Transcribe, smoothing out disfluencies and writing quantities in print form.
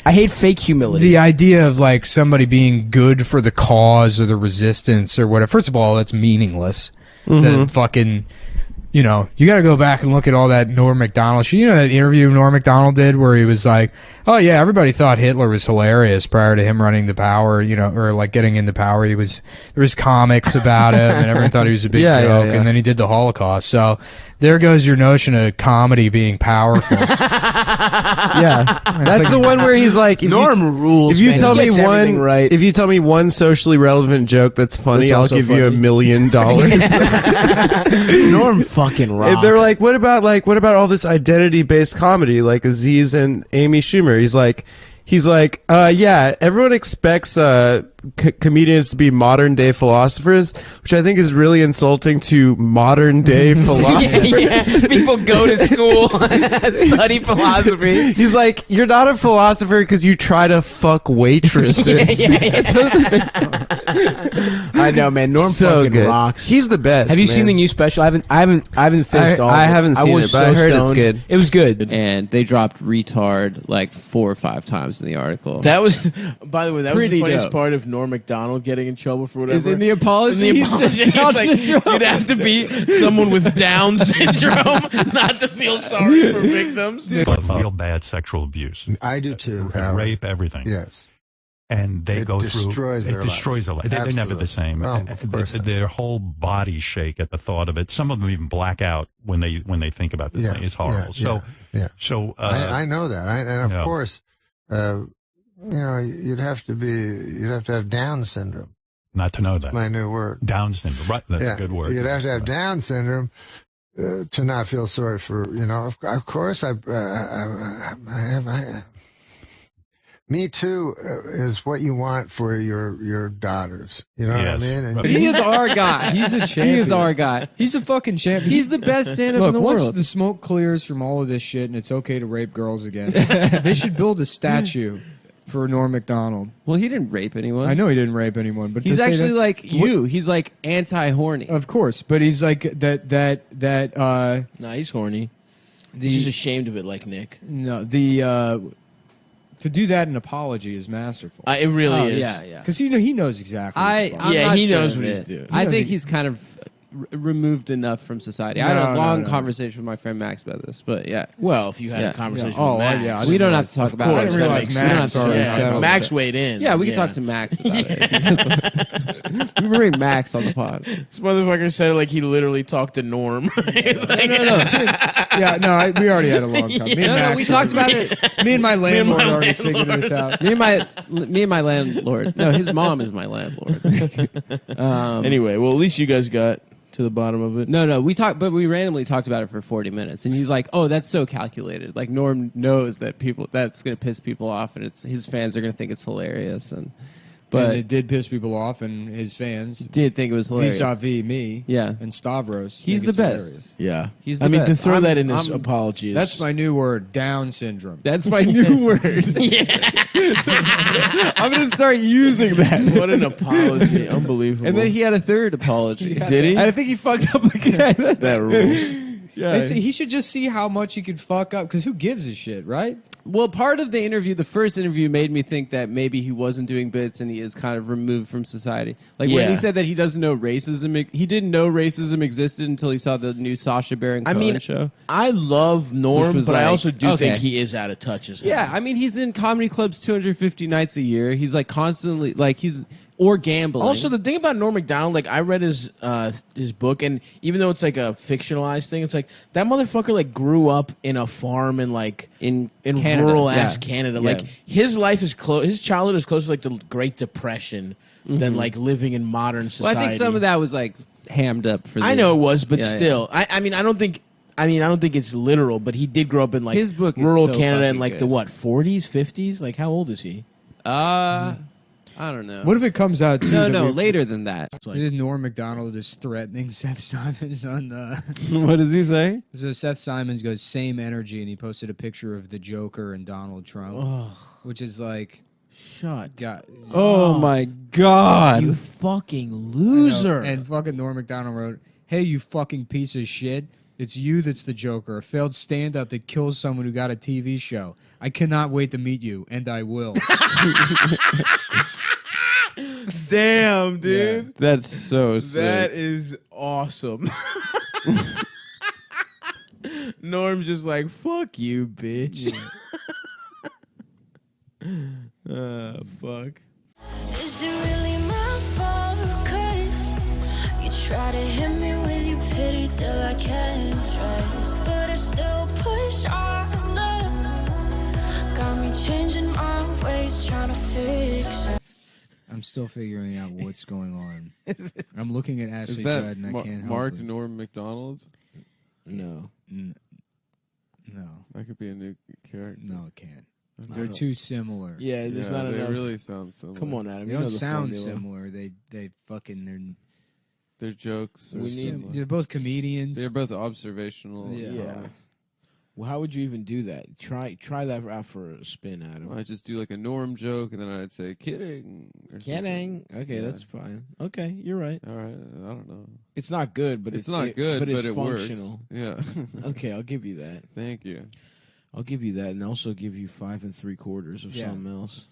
I hate fake humility. The idea of like somebody being good for the cause or the resistance or whatever. First of all, that's meaningless. The fucking, you know, you got to go back and look at all that Norm Macdonald shit. You know that interview Norm Macdonald did where he was like, oh yeah, everybody thought Hitler was hilarious prior to him running to power, you know, or like getting into power. There was comics about him and everyone thought he was a big joke. And then he did the Holocaust. So there goes your notion of comedy being powerful. That's like, the one where he's like, Norm rules. If you tell me one, right. if you tell me one socially relevant joke that's funny, I'll give you $1 million. Norm fucking rocks. And they're like, what about all this identity-based comedy like Aziz and Amy Schumer? He's like, yeah, everyone expects comedians to be modern day philosophers, which I think is really insulting to modern day philosophers. People go to school, study philosophy. He's like, you're not a philosopher because you try to fuck waitresses. I know, man. Norm fucking rocks. He's the best. Have you seen the new special? I haven't finished all of it. I haven't seen it, but I heard it's good. It was good. And they dropped retard like 4 or 5 times in the article. That was, by the way, that was Pretty the funniest dope. part of Norm Macdonald getting in trouble for whatever. Is in the apology. In the He said apology, Down it's like, syndrome. you'd have to be someone with Down syndrome not to feel sorry for victims. Real bad sexual abuse. I do too. Rape, everything. Yes. And they go destroys through. Their it destroys their life. They're never the same. Oh, of course not. Their whole bodies shake at the thought of it. Some of them even black out when they think about this thing. It's horrible. So I know that. And of course, you know, you'd have to have Down syndrome. Not to know that. My new word. Down syndrome. Right. That's a good word. You'd have to have Down syndrome to not feel sorry for, you know, of course Me Too is what you want for your daughters. You know what I mean? And he is our guy. He's a champion. He is our guy. He's a fucking champion. He's the best stand-up in the once world. the smoke clears from all of this shit and it's okay to rape girls again, they should build a statue for Norm Macdonald. Well, he didn't rape anyone. I know he didn't rape anyone, but he's actually like you. He's like anti-horny. Of course, but he's like that. Nah, he's horny. He's just ashamed of it, like Nick. No, to do that in apology is masterful. It really is. Yeah. Because he knows exactly. He knows what he's doing. I think he's kind of removed enough from society. I had a long conversation with my friend Max about this, but yeah. Well, if you had a conversation with Max. We don't have to talk about it. I didn't realize Max already settled. Max weighed in. Yeah, we can talk to Max about it. We bring Max on the pod. This motherfucker said it like he literally talked to Norm. No. We already had a long time. We talked about it. Me and my landlord already figured this out. Me and my landlord. No, his mom is my landlord. Anyway, well, at least you guys got to the bottom of it. No, we randomly talked about it for 40 minutes, and he's like, "Oh, that's so calculated. Like Norm knows that that's going to piss people off, and his fans are going to think it's hilarious." But it did piss people off, and his fans did think it was hilarious. Vis-a-vis me, yeah, and Stavros. He's the best. Hilarious. Yeah, he's the best. To throw that in his apology. That's my new word, Down syndrome. That's my new word. I'm going to start using that. What an apology! Unbelievable. And then he had a third apology. Did he? I think he fucked up again. That rule. Yeah, he should just see how much he could fuck up, because who gives a shit, right? Well, part of the interview, the first interview, made me think that maybe he wasn't doing bits and he is kind of removed from society. Like when he said that he doesn't know racism, he didn't know racism existed until he saw the new Sacha Baron Cohen show. I love Norm, but I also do think he is out of touch as hell. Yeah, I mean, he's in comedy clubs 250 nights a year. He's like constantly, or gambling. Also, the thing about Norm Macdonald, like I read his book, and even though it's like a fictionalized thing, it's like that motherfucker like grew up in a farm in like in rural ass Canada. Like his life is his childhood is closer to like the Great Depression than like living in modern society. Well, I think some of that was like hammed up for. I know it was, but still, I mean, I don't think it's literal, but he did grow up in like his book is rural so Canada in fucking like good. the what 40s, 50s. Like how old is he? I don't know. What if it comes out too? No, later than that. Norm Macdonald is threatening Seth Simons on the. What does he say? So Seth Simons goes same energy, and he posted a picture of the Joker and Donald Trump, which is like, Oh my God! You fucking loser! And fucking Norm Macdonald wrote, "Hey, you fucking piece of shit. It's you that's the Joker, a failed stand-up that kills someone who got a TV show. I cannot wait to meet you, and I will. Damn, dude. Yeah. That's so sick. That is awesome. Norm's just like, fuck you, bitch. Fuck. Is it really my fault? 'Cause you try to hit me with your pity till I can't trust, but I still push on. Got me changing my ways, trying to fix it. I'm still figuring out what's going on. I'm looking at Ashley Is that Judd, and I can't help Mark it. Norm Macdonald? No. No, That could be a new character. no, it can't. They're too similar. Yeah, there's Yeah, not they enough. really sound similar. Come on, Adam. They you know don't the sound formula. similar. They fucking Their jokes are We need- similar. they're both comedians. They're both observational. Yeah. comics. Well, how would you even do that? Try that out for a spin, Adam. I just do like a Norm joke, and then I'd say kidding. Or Kidding. something. Okay, Yeah. that's fine. Okay, you're right. All right. I don't know. It's not good, but It's not good, but but it's it functional. works. Yeah. Okay, I'll give you that. Thank you. I'll give you that, and also give you 5 3/4 of Yeah. something else.